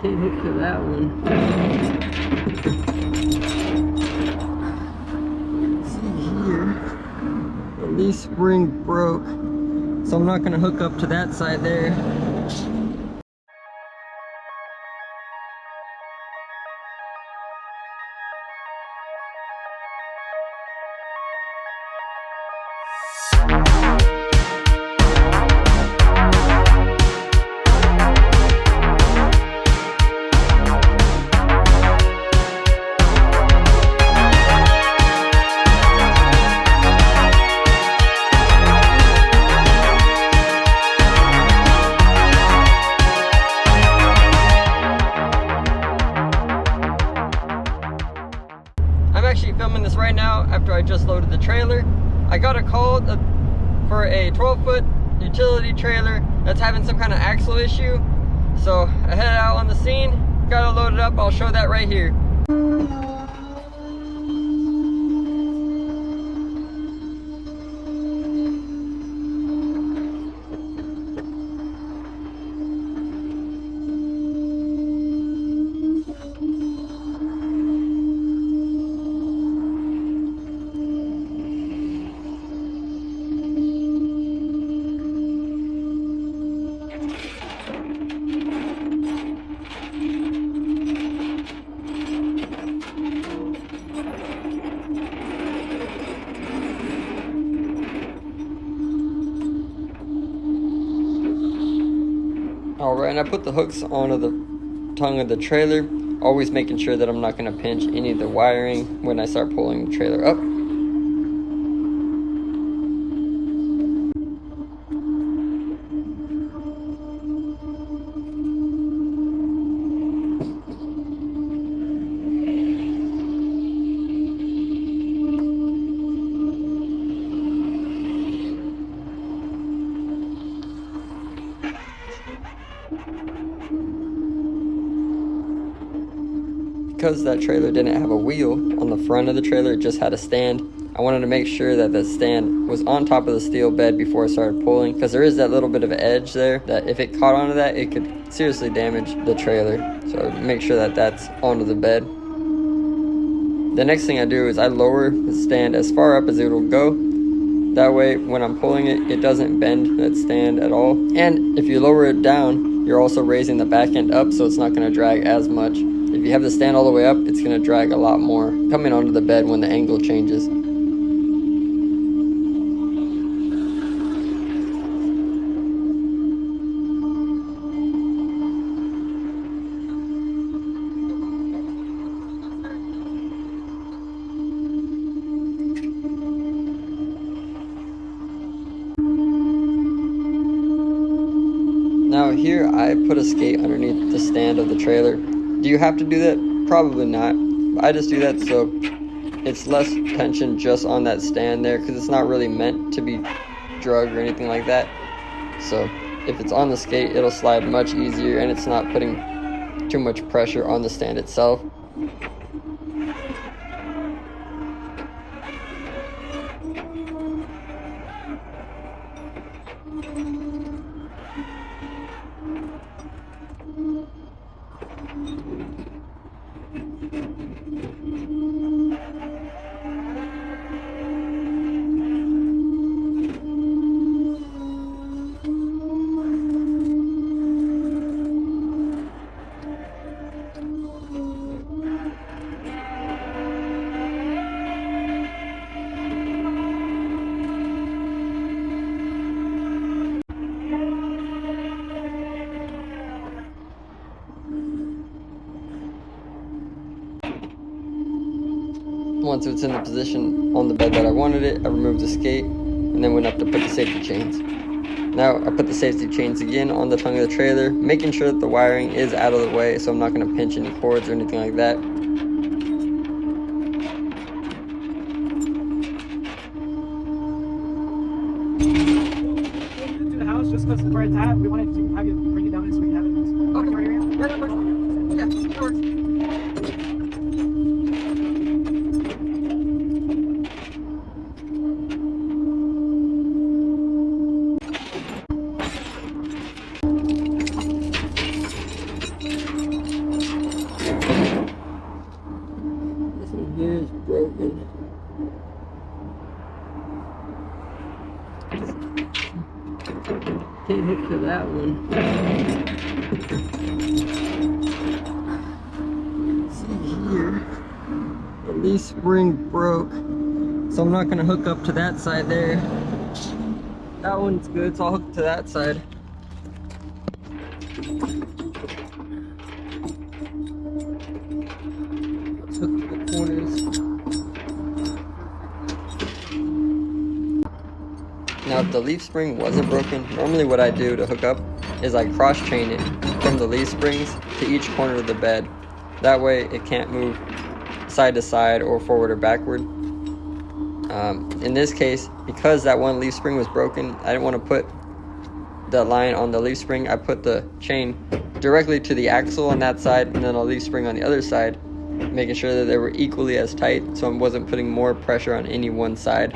Can't hook to that one. Let's see here. The leaf spring broke, so I'm not gonna hook up to that side there. I'm actually filming this right now after I just loaded the trailer. I got a call for a 12-foot utility trailer that's having some kind of axle issue. So I headed out on the scene, got it loaded up. I'll show that right here. Alright, and I put the hooks onto the tongue of the trailer, always making sure that I'm not going to pinch any of the wiring when I start pulling the trailer up. Because that trailer didn't have a wheel on the front of the trailer, it just had a stand. I wanted to make sure that the stand was on top of the steel bed before I started pulling, because there is that little bit of edge there that if it caught onto that, it could seriously damage the trailer. So make sure that that's onto the bed. The next thing I do is I lower the stand as far up as it will go. That way, when I'm pulling it, it doesn't bend that stand at all. And if you lower it down, you're also raising the back end up, so it's not going to drag as much. If you have the stand all the way up, it's going to drag a lot more coming onto the bed when the angle changes. Now here I put a skate underneath the stand of the trailer. Do you have to do that? Probably not. But I just do that so it's less tension just on that stand there, because it's not really meant to be drug or anything like that. So if it's on the skate, it'll slide much easier and it's not putting too much pressure on the stand itself. Once it's in the position on the bed that I wanted it, I removed the skate and then went up to put the safety chains. Now I put the safety chains again on the tongue of the trailer, making sure that the wiring is out of the way so I'm not going to pinch any cords or anything like that. To the house just because where it's at, we wanted to have you bring it down so we can have it. Okay. Yeah, of course. Can't hook to that one. See here, the leaf spring broke, so I'm not gonna hook up to that side there. That one's good, so I'll hook to that side. Let's hook to the corners. Now, if the leaf spring wasn't broken, normally what I do to hook up is I cross chain it from the leaf springs to each corner of the bed. That way it can't move side to side or forward or backward. In this case, because that one leaf spring was broken, I didn't want to put the line on the leaf spring. I put the chain directly to the axle on that side and then a leaf spring on the other side, making sure that they were equally as tight so I wasn't putting more pressure on any one side.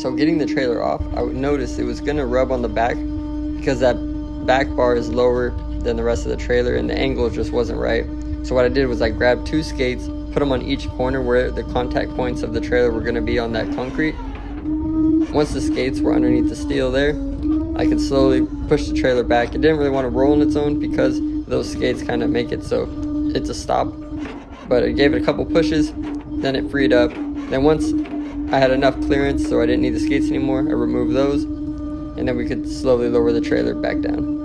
So getting the trailer off, I would notice it was gonna rub on the back because that back bar is lower than the rest of the trailer and the angle just wasn't right. So what I did was I grabbed 2 skates, put them on each corner where the contact points of the trailer were gonna be on that concrete. Once the skates were underneath the steel there, I could slowly push the trailer back. It didn't really want to roll on its own because those skates kind of make it so it's a stop. But I gave it a couple pushes, then it freed up. Then once I had enough clearance so I didn't need the skates anymore, I removed those, and then we could slowly lower the trailer back down.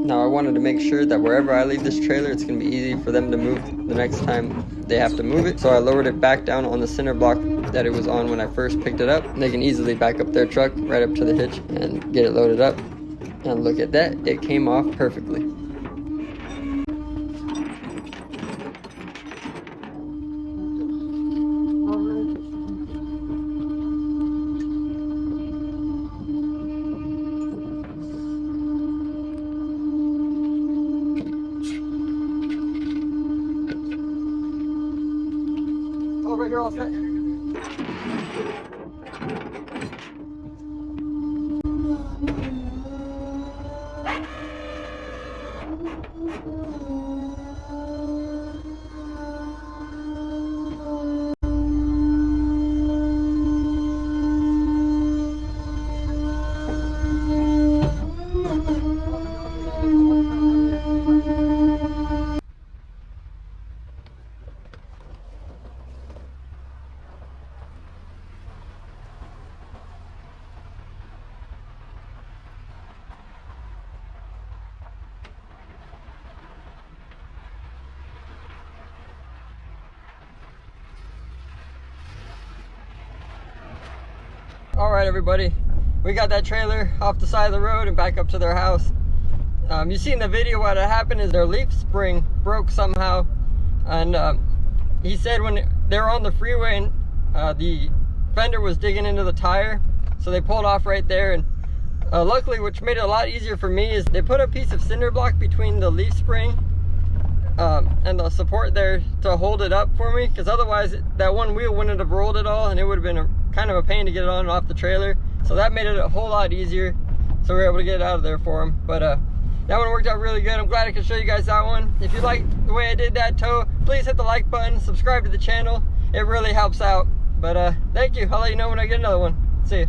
Now I wanted to make sure that wherever I leave this trailer, it's going to be easy for them to move the next time they have to move it. So I lowered it back down on the center block that it was on when I first picked it up. They can easily back up their truck right up to the hitch and get it loaded up. And look at that, it came off perfectly. Right here, all set. All right, everybody, we got that trailer off the side of the road and back up to their house. You see in the video what had happened is their leaf spring broke somehow, and he said when they were on the freeway and the fender was digging into the tire, so they pulled off right there. And luckily, which made it a lot easier for me, is they put a piece of cinder block between the leaf spring and the support there to hold it up for me, because otherwise that one wheel wouldn't have rolled at all and it would have been kind of a pain to get it on and off the trailer. So that made it a whole lot easier, so we were able to get it out of there for him. But that one worked out really good. I'm glad I could show you guys that one. If you like the way I did that tow, please hit the like button, subscribe to the channel. It really helps out. But thank you. I'll let you know when I get another one. See you.